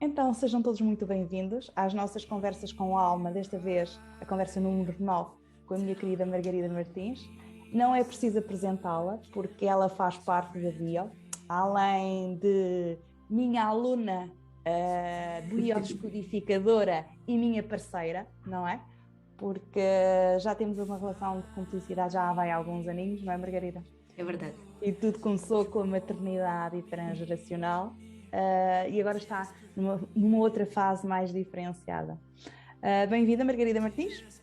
Então, sejam todos muito bem-vindos às nossas conversas com a Alma, desta vez a conversa número 9 com a minha querida Margarida Martins. Não é preciso apresentá-la, porque ela faz parte da Bio, além de minha aluna, biodescodificadora e minha parceira, não é? Porque já temos uma relação de cumplicidade já há vai alguns aninhos, não é, Margarida? É verdade. E tudo começou com a maternidade e transgeracional, e agora está numa outra fase mais diferenciada. Bem-vinda, Margarida Martins,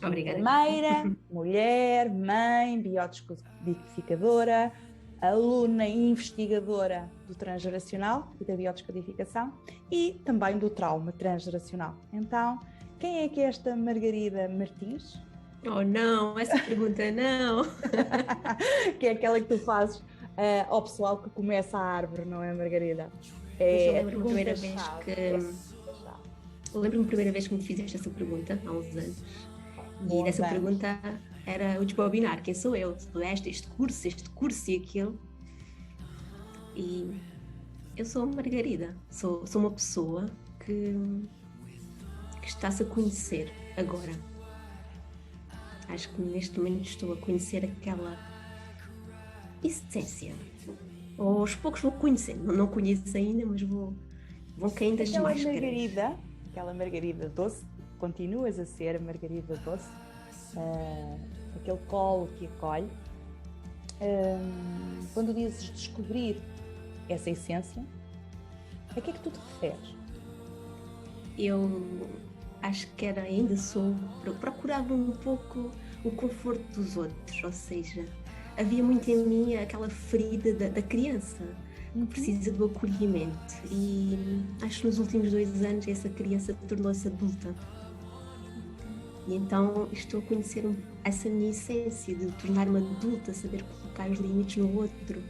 Obrigada. enfermeira, mulher, mãe, biodescodificadora, aluna e investigadora do transgeracional e da biodescodificação e também do trauma transgeracional. Então, quem é que é esta Margarida Martins? Oh não, essa pergunta não. Que é aquela que tu fazes ao pessoal que começa a árvore, não é, Margarida? Mas eu É a lembro-me a primeira vez pergunta-chave. lembro-me a primeira vez que me fizeste essa pergunta, há uns anos. E Bons dessa anos. pergunta era o desbobinar, quem sou eu? Sou este curso e aquilo. E eu sou a Margarida, sou uma pessoa que está-se a conhecer agora. Acho que neste momento estou a conhecer aquela essência. Aos poucos vou conhecendo, não conheço ainda, mas vão caindo as Aquela máscaras. Margarida, aquela Margarida doce, continuas a ser a Margarida doce, aquele colo que acolhe. Quando dizes descobrir essa essência, a que é que tu te referes? Eu acho que ainda sou, procurava um pouco o conforto dos outros, ou seja, havia muito em mim aquela ferida da criança que precisa do acolhimento e acho que nos últimos 2 anos essa criança tornou-se adulta. E então estou a conhecer essa minha essência de tornar-me adulta, saber colocar os limites no outro.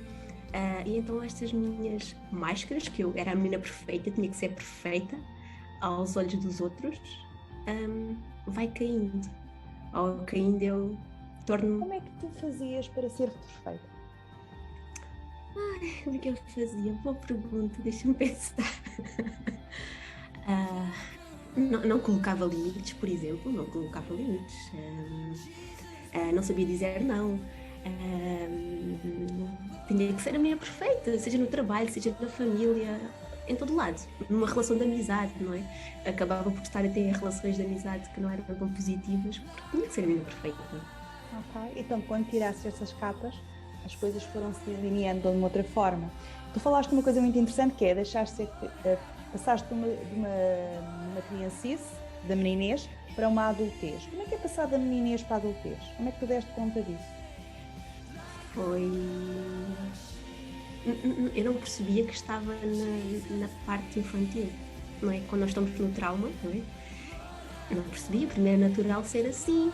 E então estas minhas máscaras, que eu era a menina perfeita, tinha que ser perfeita aos olhos dos outros, vai caindo. Ao caindo eu torno-me... Como é que tu fazias para ser perfeita? Como é que eu fazia? Boa pergunta, deixa-me pensar. Não colocava limites, por exemplo, não colocava limites. Não sabia dizer não. Tinha que ser a minha perfeita, seja no trabalho, seja na família, em todo lado. Numa relação de amizade, não é? Acabava por estar a ter relações de amizade que não eram tão positivas, porque tinha que ser a minha perfeita. Ok. Então, quando tiraste essas capas, as coisas foram se delineando de uma outra forma. Tu falaste uma coisa muito interessante que é passaste de uma criancice, da meninez, para uma adultez. Como é que é passar da meninez para a adultez? Como é que tu deste conta disso? Foi... Eu não percebia que estava na parte infantil, não é? Quando nós estamos no trauma, não é? Eu não percebia, primeiro é natural ser assim.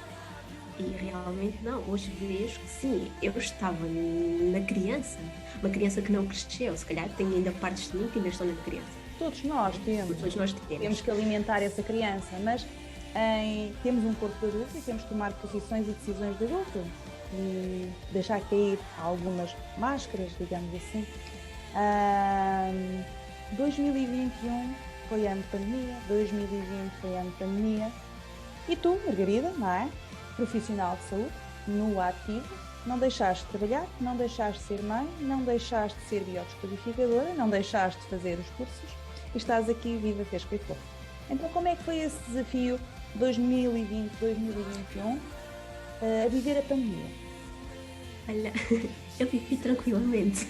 E realmente não, hoje vejo que sim, eu estava na criança, uma criança que não cresceu, se calhar tem ainda partes de mim que ainda estão na criança. Todos nós temos. Todos nós Temos temos. que alimentar essa criança, mas temos um corpo de adulto e temos que tomar posições e decisões de adulto e deixar cair algumas máscaras, digamos assim. 2021 foi ano de pandemia, 2020 foi ano de pandemia. E tu, Margarida, não é? Profissional de saúde, no ativo, não deixaste de trabalhar, não deixaste de ser mãe, não deixaste de ser biodescodificadora, não deixaste de fazer os cursos e estás aqui viva, fresca e forte. Então, como é que foi esse desafio 2020-2021 a viver a pandemia? Olha, eu vivi tranquilamente.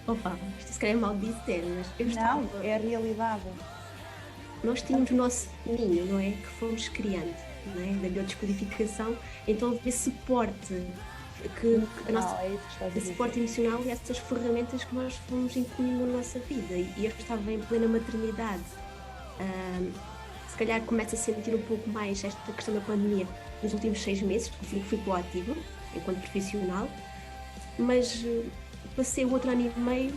Opa, isto se calhar é mal dizer, mas eu estava... Não, é a realidade. Nós tínhamos o nosso ninho, não é? Que fomos criando, não é? Da biodescodificação, então havia suporte, a nossa, É isso que estás a dizer. suporte emocional e essas ferramentas que nós fomos incluindo na nossa vida. E eu estava em plena maternidade. Se calhar começo a sentir um pouco mais esta questão da pandemia nos últimos 6 meses, porque fui proativa enquanto profissional, mas passei o outro ano e meio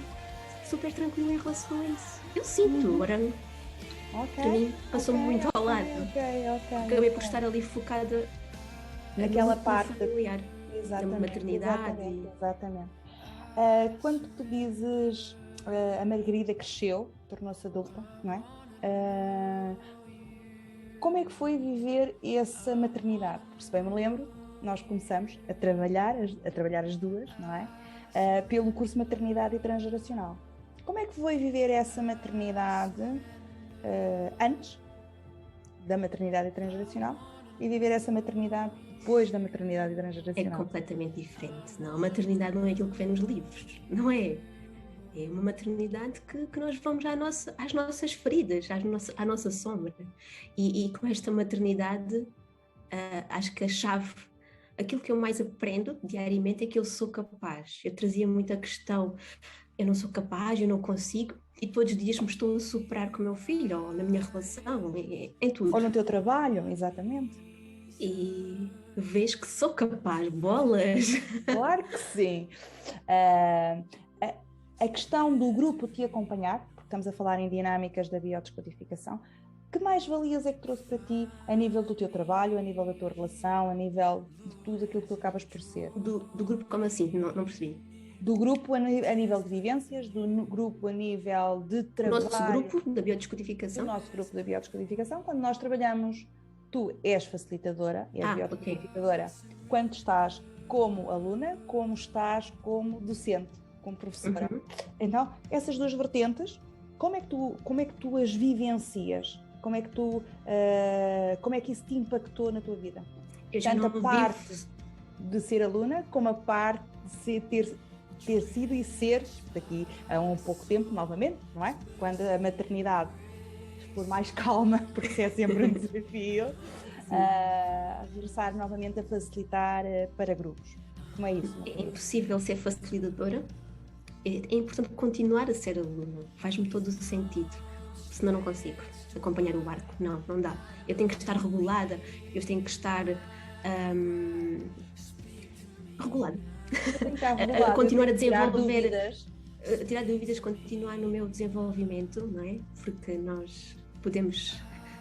super tranquilo em relação a isso. Eu sinto, agora Ok, para mim passou-me ok, muito ao lado. ok. Acabei por estar ali focada Naquela no parte familiar, da exatamente, maternidade. exatamente. Quando tu dizes a Margarida cresceu, tornou-se adulta, não é? Como é que foi viver essa maternidade? Porque, se bem me lembro, nós começamos a trabalhar as duas, não é? Pelo curso de Maternidade e Transgeracional. Como é que foi viver essa maternidade antes da maternidade e transgeracional e viver essa maternidade depois da maternidade e É transgeracional? completamente diferente, não? A maternidade não é aquilo que vem nos livros, não é? É uma maternidade que nós vamos às nossas feridas, à nossa sombra. E com esta maternidade, acho que a chave, aquilo que eu mais aprendo diariamente é que eu sou capaz. Eu trazia muita questão, eu não sou capaz, eu não consigo, e todos os dias me estou a superar com o meu filho, ou na minha relação, em tudo. Ou no teu trabalho, exatamente. E vejo que sou capaz, bolas! Claro que sim. A questão do grupo te acompanhar, porque estamos a falar em dinâmicas da biodescodificação, que mais-valias é que trouxe para ti a nível do teu trabalho, a nível da tua relação, a nível de tudo aquilo que tu acabas por ser? Do grupo, como assim? Não percebi. Do grupo a nível de vivências, do grupo a nível de trabalho. Nosso grupo da biodescodificação? Do nosso grupo da biodescodificação, quando nós trabalhamos, tu és facilitadora, és biodescodificadora, quando estás como aluna, como estás como docente, como professora. Uhum. Então, essas duas vertentes, como é que tu as vivencias? Como é que isso te impactou na tua vida? Tanto a parte de ser aluna, como a parte de ter sido e ser, daqui a um pouco tempo, novamente, não é? Quando a maternidade for mais calma, porque é sempre um desafio, regressar novamente a facilitar para grupos. Como é isso? É impossível ser facilitadora. É importante continuar a ser aluna. Faz-me todo o sentido. Senão não consigo acompanhar o barco. Não dá. Eu tenho que estar regulada. Eu tenho que estar regulada. A continuar a desenvolver, tirar dúvidas, continuar no meu desenvolvimimento, não é? Porque nós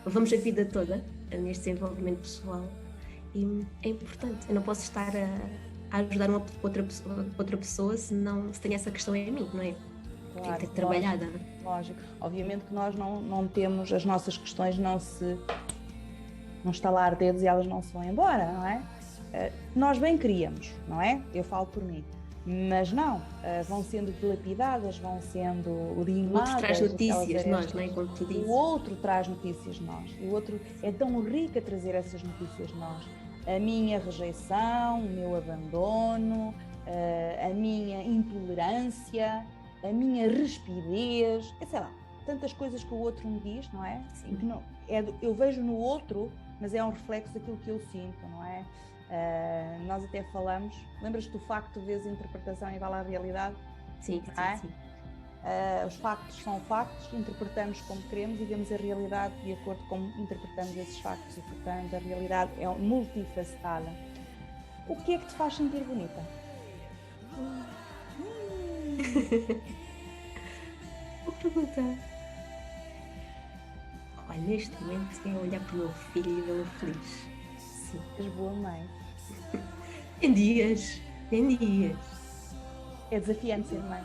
levamos a vida toda neste desenvolvimento pessoal e é importante. Eu não posso estar a ajudar outra pessoa se tem essa questão em mim, não é? Claro, tem que ter trabalhada. Lógico. Obviamente que nós não temos as nossas questões, não estalar dedos e elas não se vão embora, não é? Nós bem queríamos, não é? Eu falo por mim, mas não, vão sendo dilapidadas, vão sendo limadas. O outro traz notícias de nós, não é? Como tu dizes. O outro traz notícias de nós, o outro é tão rico a trazer essas notícias de nós. A minha rejeição, o meu abandono, a minha intolerância, a minha rispidez, sei lá, tantas coisas que o outro me diz, não é? Sim. Que não, eu vejo no outro, mas é um reflexo daquilo que eu sinto, não é? Nós até falamos, lembras-te do facto de vês a interpretação igual à realidade? Sim. Os factos são factos, interpretamos como queremos e vemos a realidade de acordo com como interpretamos esses factos e, portanto, a realidade é multifacetada. O que é que te faz sentir bonita? Vou perguntar. Olha, neste momento é olhar para o meu filho e vê-lo feliz. Sim. És boa mãe. Em dias. É desafiante ser mãe,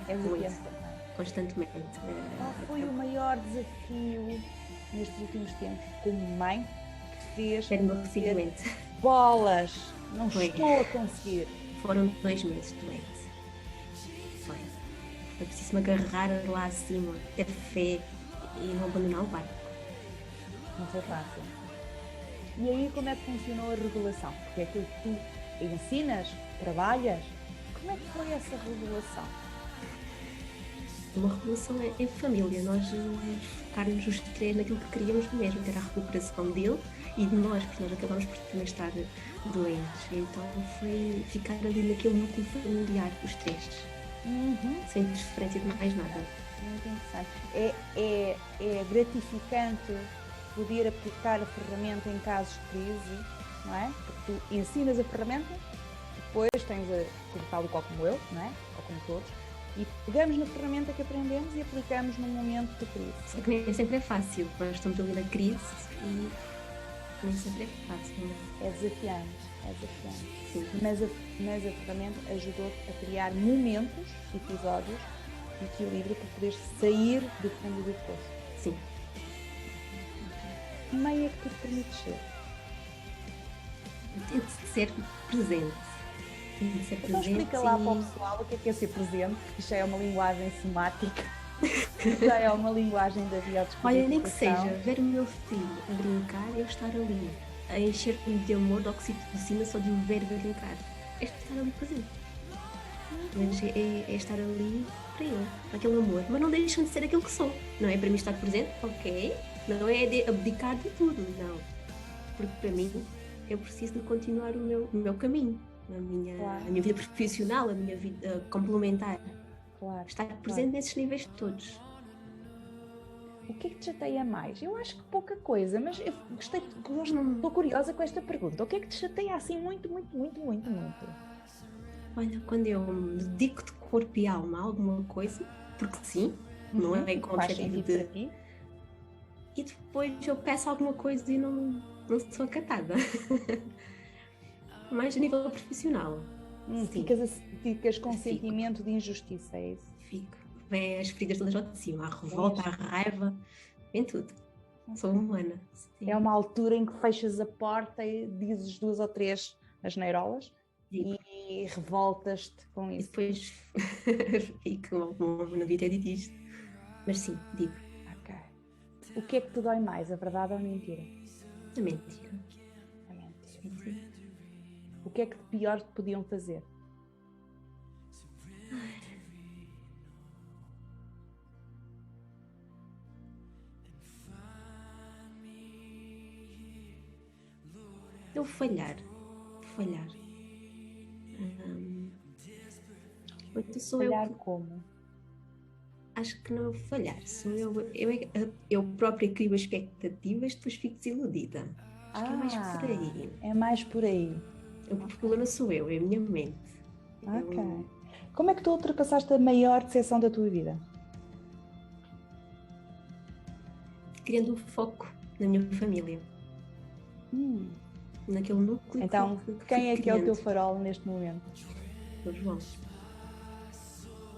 Constantemente. Qual foi o maior desafio nestes últimos tempos como mãe que fez? Espero o meu recebimento. Bolas! Não estou a conseguir. Foram 2 meses doente. Foi preciso me agarrar lá acima, ter fé e não abandonar o barco. Não foi fácil. E aí como é que funcionou a regulação? Porque é aquilo que tu ensinas, trabalhas, como é que foi essa regulação? Uma regulação em família, nós focarmos os três naquilo que queríamos mesmo, que era a recuperação dele e de nós, porque nós acabamos por também estar doentes. Então foi ficar ali naquele núcleo familiar, os três, sem interferência de mais nada. Muito interessante. É gratificante poder aplicar a ferramenta em casos de crise, não é? Porque tu ensinas a ferramenta, depois tens tal e qual como eu, não é? Ou como todos, e pegamos na ferramenta que aprendemos e aplicamos num momento de crise. Só que nem sempre é fácil, nós estamos ali na crise e nem sempre é fácil. É desafiante. Sim. Mas a ferramenta ajudou-te a criar momentos, episódios, equilíbrio para poderes sair do fundo do poço. Sim. Que meio é que tu te permites ser? Tento ser presente. Tento ser Então presente. explica lá para o pessoal o que é ser presente, porque isto já é uma linguagem somática, já é uma linguagem da biodescodificação. Olha, nem que seja ver o meu filho a brincar e eu estar ali, a encher-me de amor, de oxitocina, só de o ver brincar. É estar ali presente. Mas é estar ali para ele, para aquele amor. Mas não deixam de ser aquilo que sou. Não é para mim estar presente, ok. Não é de abdicar de tudo, não. Porque para mim, eu preciso de continuar o meu caminho. Claro. A minha vida profissional, a minha vida complementar. Claro, Estar presente nesses níveis todos. O que é que te chateia mais? Eu acho que pouca coisa, mas eu estou curiosa com esta pergunta. O que é que te chateia assim muito? Olha, quando eu me dedico de corpo e alma a alguma coisa, porque sim, não é com o objetivo de... E depois eu peço alguma coisa e não sou acatada. Mais a nível profissional. Ficas com sentimento de injustiça, é isso? Fico. Vem as feridas todas lá de cima, a revolta, a raiva, vem tudo. Sou humana. Sim. É uma altura em que fechas a porta e dizes 2 ou 3 asneirolas e revoltas-te com isso. E depois fico, não devia ter dito isto. Mas sim, digo. Ok. O que é que te dói mais, a verdade ou a mentira? A mentira. A mentira. O que é que de pior te podiam fazer? Eu falhar. Falhar como? Acho que não falhar. Sou eu própria crio expectativas, depois fico desiludida. Acho que é mais por aí. É mais por aí. O problema sou eu, é a minha mente. Ok. Como é que tu ultrapassaste a maior decepção da tua vida? Criando um foco na minha família. Naquele núcleo. Então, quem é que é o teu farol neste momento? O João.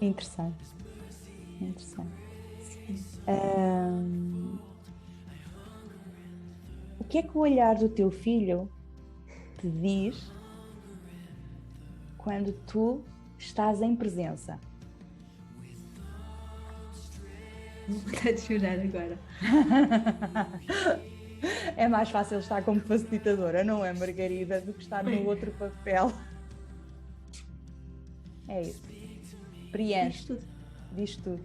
Interessante. O que é que o olhar do teu filho te diz quando tu estás em presença? Vou vontade de chorar agora. É mais fácil estar como facilitadora, não é, Margarida, do que estar no outro papel. É isso. Preenche. Diz tudo.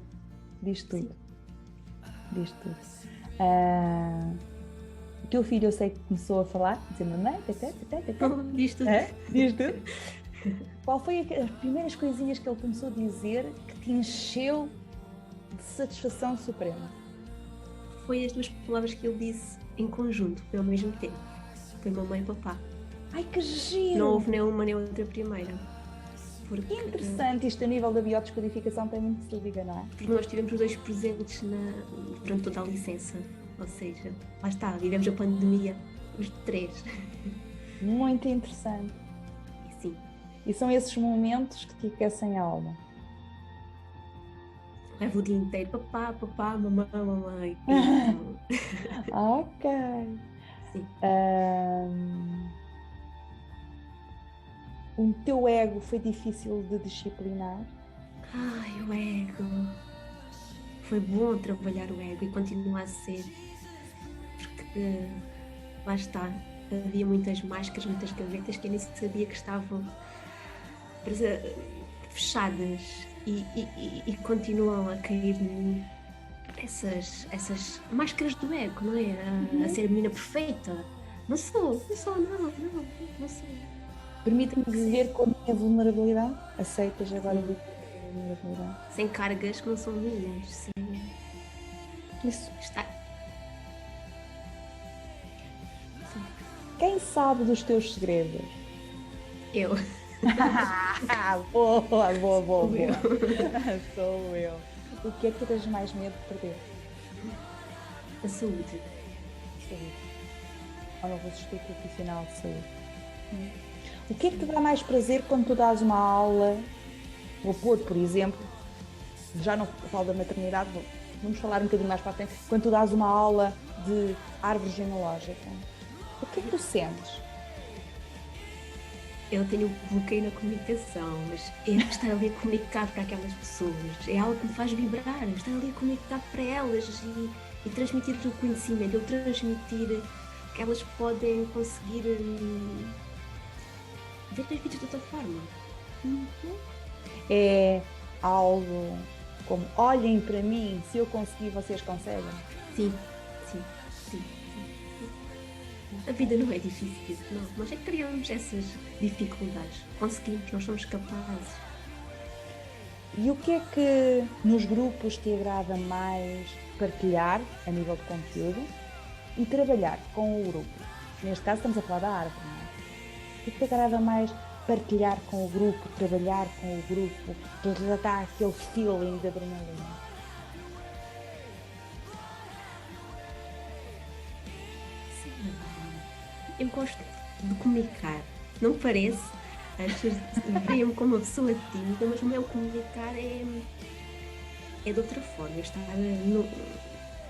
O teu filho, eu sei que começou a falar, dizer mamãe, diz tudo. Diz tudo. Qual foi as primeiras coisinhas que ele começou a dizer que te encheu de satisfação suprema? Foi as 2 palavras que ele disse em conjunto, ao mesmo tempo. Foi mamãe e papá. Ai, que giro! Não houve nem uma nem outra primeira. Porque... Interessante, isto a nível da biodescodificação tem muito que se liga, não é? Porque nós tivemos os 2 presentes durante toda a licença. Ou seja, lá está, vivemos a pandemia, os 3. Muito interessante. Sim. E são esses momentos que te aquecem a alma. Levo o dia inteiro, papá, mamãe. Ok. Sim. O teu ego foi difícil de disciplinar? Ai, o ego. Foi bom trabalhar o ego e continua a ser. Porque lá está, havia muitas máscaras, muitas gavetas que eu nem sabia que estavam fechadas e continuam a cair de mim essas máscaras do ego, não é? A ser a menina perfeita. Não sou. Permite-me viver com a minha vulnerabilidade? Aceitas agora viver com a minha vulnerabilidade? Sem cargas que não são minhas. Isso. Está. Quem sabe dos teus segredos? Eu. Boa. Eu. Sou eu. O que é que tu tens mais medo de perder? A saúde. Ou não vou assistir profissional de saúde. O que é que te dá mais prazer quando tu dás uma aula? Vou pôr, por exemplo, já não falo da maternidade, vamos falar um bocadinho mais para a frente, quando tu dás uma aula de árvore genealógica, o que é que tu sentes? Eu tenho um bloqueio na comunicação, mas é estar ali a comunicar para aquelas pessoas. É algo que me faz vibrar, estar ali a comunicar para elas e transmitir o conhecimento, eu transmitir que elas podem conseguir ver as vidas de outra forma. É algo como, olhem para mim, se eu conseguir, vocês conseguem? Sim, sim, sim. A vida não é difícil, não. Nós é que criamos essas dificuldades. Conseguimos, nós somos capazes. E o que é que nos grupos te agrada mais partilhar, a nível de conteúdo, e trabalhar com o grupo? Neste caso estamos a falar da árvore, não é? O que é que te agrada mais partilhar com o grupo, trabalhar com o grupo, que já dá aquele feeling de adrenalina? Eu gosto de comunicar. Não parece, as pessoas veem-me como uma pessoa tímida, mas o meu comunicar é de outra forma. Eu estar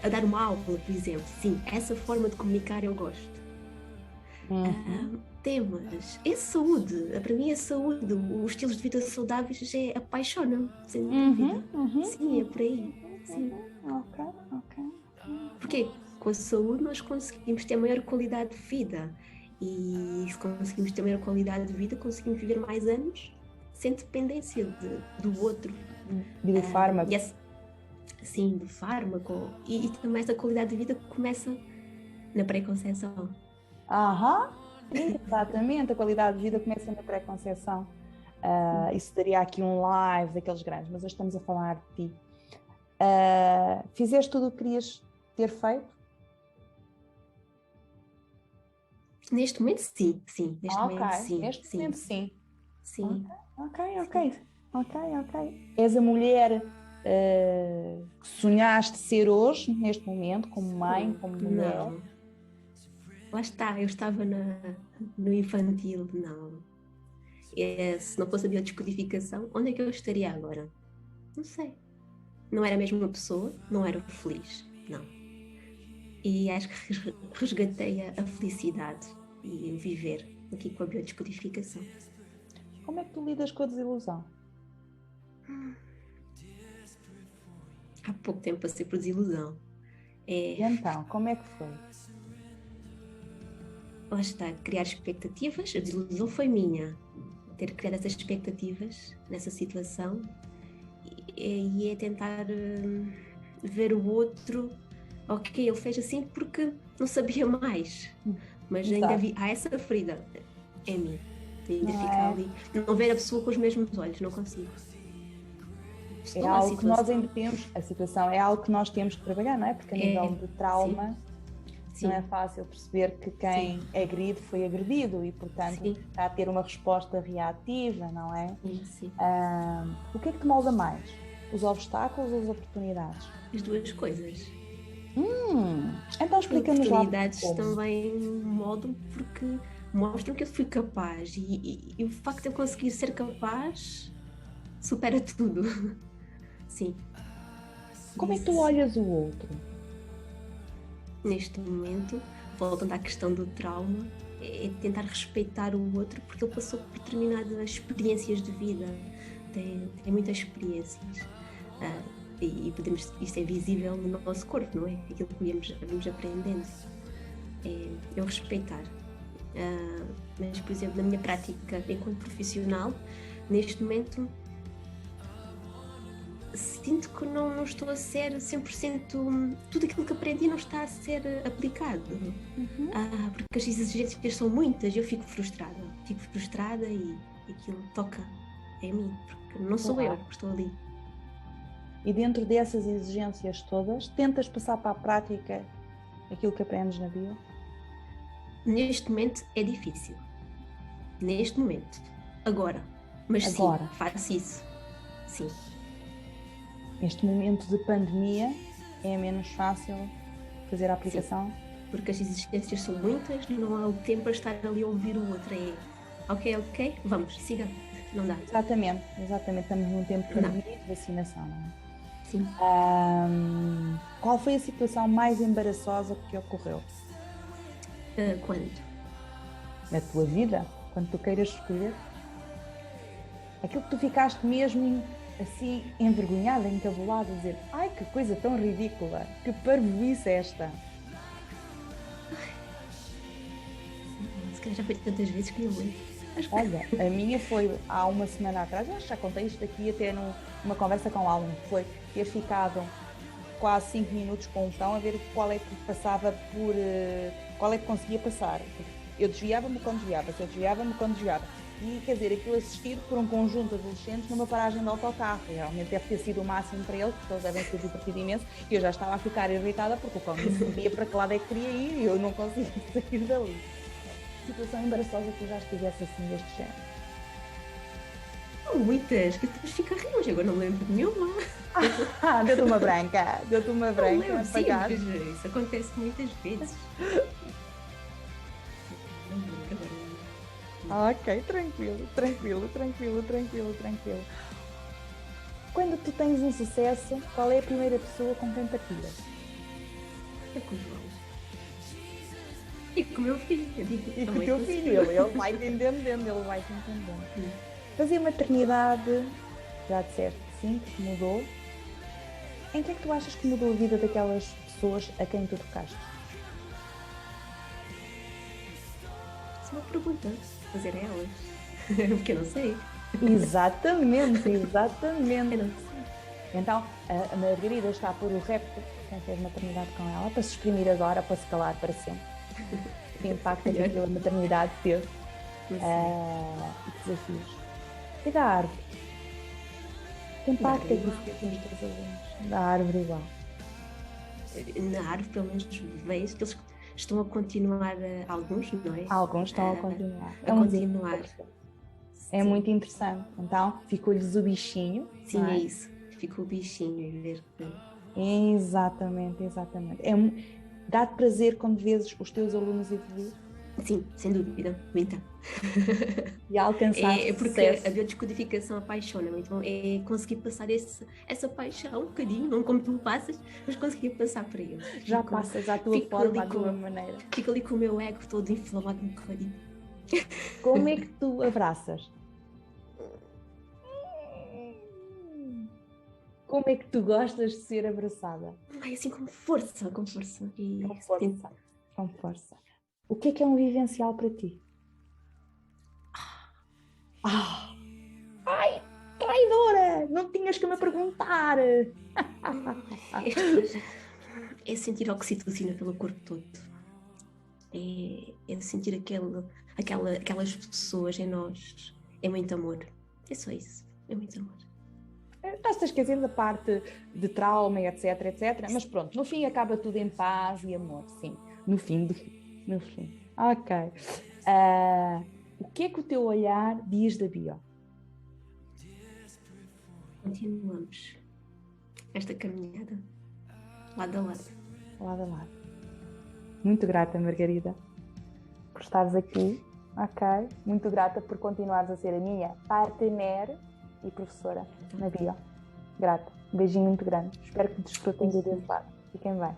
a dar uma aula, por exemplo. Sim, essa forma de comunicar eu gosto. Temas. É saúde. Para mim é saúde. Os estilos de vida saudáveis apaixonam-me, sem dúvida. Sim, é por aí. Sim. Ok. Porque com a saúde nós conseguimos ter maior qualidade de vida. E se conseguimos ter maior qualidade de vida, conseguimos viver mais anos sem dependência do outro. E do fármaco. Sim, do fármaco. E também essa qualidade de vida começa na pré-conceição. Exatamente, a qualidade de vida começa na pré-conceição. Isso daria aqui um live daqueles grandes, mas hoje estamos a falar de ti. Fizeste tudo o que querias ter feito? Neste momento, sim. Neste momento, sim. Neste momento, sim. Sim. Ok. És a mulher que sonhaste ser hoje, neste momento, como mãe, como mulher? Não. Lá está, eu estava no infantil, não. Se não fosse a biodescodificação, onde é que eu estaria agora? Não sei. Não era a mesma pessoa, não era feliz, não. E acho que resgatei a felicidade e o viver aqui com a biodescodificação. Como é que tu lidas com a desilusão? Há pouco tempo passei por desilusão. E então, como é que foi? Lá está, criar expectativas. A desilusão foi minha. Ter criado essas expectativas nessa situação e é tentar ver o outro. Ok, ele fez assim porque não sabia mais. Mas ainda há essa ferida em mim. Ainda fica ali. Não ver a pessoa com os mesmos olhos, não consigo. É algo que nós ainda temos, a situação é algo que nós temos que trabalhar, não é? Porque a nível de trauma não é fácil perceber que quem agride foi agredido e, portanto, está a ter uma resposta reativa, não é? Sim. O que é que te molda mais? Os obstáculos ou as oportunidades? As duas coisas. Então explica-nos lá. As oportunidades também moldam porque mostram que eu fui capaz e o facto de eu conseguir ser capaz supera tudo. Sim. Como é que tu olhas o outro? Neste momento, voltando à questão do trauma, é tentar respeitar o outro porque ele passou por determinadas experiências de vida, tem muitas experiências e isso é visível no nosso corpo, não é? Aquilo que vamos aprendendo. Eu respeitar. Mas, por exemplo, na minha prática enquanto profissional, neste momento sinto que não estou a ser 100%, tudo aquilo que aprendi não está a ser aplicado. Porque as exigências são muitas e eu fico frustrada e aquilo toca em mim, porque não sou eu que estou ali. E dentro dessas exigências todas, tentas passar para a prática aquilo que aprendes na bio? Neste momento é difícil. Neste momento. Agora. Mas sim, faço isso. Sim. Neste momento de pandemia é menos fácil fazer a aplicação? Sim, porque as exigências são muitas, não há o tempo para estar ali a ouvir o outro. Ok, vamos, siga. Não dá. Exatamente. Estamos num tempo de pandemia e de vacinação, não é? Sim. Qual foi a situação mais embaraçosa que ocorreu Quando? na tua vida, quando tu queiras escolher? Aquilo que tu ficaste mesmo assim envergonhada, encabulada, a dizer: ai, que coisa tão ridícula, que parvoíce é esta. Se calhar já foi tantas vezes que não lembro. Olha, a minha foi há uma semana atrás, eu acho que já contei isto aqui até numa conversa com alguém, foi ter ficado quase 5 minutos com o cão a ver qual é que passava por, qual é que conseguia passar. Eu desviava-me quando desviava, se eu desviava-me quando desviava. E quer dizer, aquilo assistido por um conjunto de adolescentes numa paragem de autocarro. Realmente deve ter sido o máximo para eles, porque eles devem ter divertido imenso. E eu já estava a ficar irritada porque o cão não sabia para que lado é que queria ir e eu não conseguia sair dali. Situação embaraçosa que eu já estivesse assim deste género. Muitas, que depois fica rios, agora não lembro de nenhuma. Deu-te uma branca, deu-te uma Não branca, lembro, sim, apagado. mas isso acontece muitas vezes. Não lembro agora. Ok, tranquilo, tranquilo, tranquilo, tranquilo, tranquilo. Quando tu tens um sucesso, qual é a primeira pessoa com quem partilhas? É com o João. E com o meu filho, eu digo. E com o também teu consigo. filho, ele vai te entendendo, ele vai te entendendo. Fazer maternidade, já disseste que sim, que mudou. Em que é que tu achas que mudou a vida daquelas pessoas a quem tu tocaste? Isso é uma pergunta, fazer a elas. Porque eu não sei. Exatamente, Eu exatamente. não sei. Então, a Margarida está a pôr o repto, quem fez maternidade com ela, para se exprimir agora, para se calar para sempre. Que impacto é que aquela maternidade teve. E que desafios. E da árvore? Que impacto é que isso teve nos teus alunos? Da árvore igual. Na árvore, pelo menos, vejo que eles estão a continuar, alguns, não é? Alguns estão a continuar. A continuar. É muito interessante. Então, ficou-lhes o bichinho. Sim, não é isso. Fica o bichinho e ver que. Exatamente, exatamente. Dá-te prazer quando vês os teus alunos evoluir Sim, sem dúvida, muita. e alcançar É porque sucesso. a biodescodificação apaixona-me, então é conseguir passar essa paixão um bocadinho, não como tu passas, mas conseguir passar para eles. Já passas à tua forma, à tua maneira. Fico ali com o meu ego todo inflamado um bocadinho. Como é que tu abraças? Como é que tu gostas de ser abraçada? Ai, assim com força, com força. E Com força, com força. O que é um vivencial para ti? Ai, traidora! Não tinhas que me perguntar! É sentir oxitocina pelo corpo todo. É sentir aquelas pessoas em nós. É muito amor. É só isso. É muito amor. Estás-te a esquecer da parte de trauma, etc, etc. Mas pronto, no fim acaba tudo em paz e amor, sim. No fim. Ok. O que é que o teu olhar diz da bio? Continuamos esta caminhada, lado a lado. Lado a lado. Muito grata, Margarida, por estares aqui. Ok. Muito grata por continuares a ser a minha partner e professora na bio. Grata. Um beijinho muito grande. Espero que desfrutem desse lado. Fiquem bem.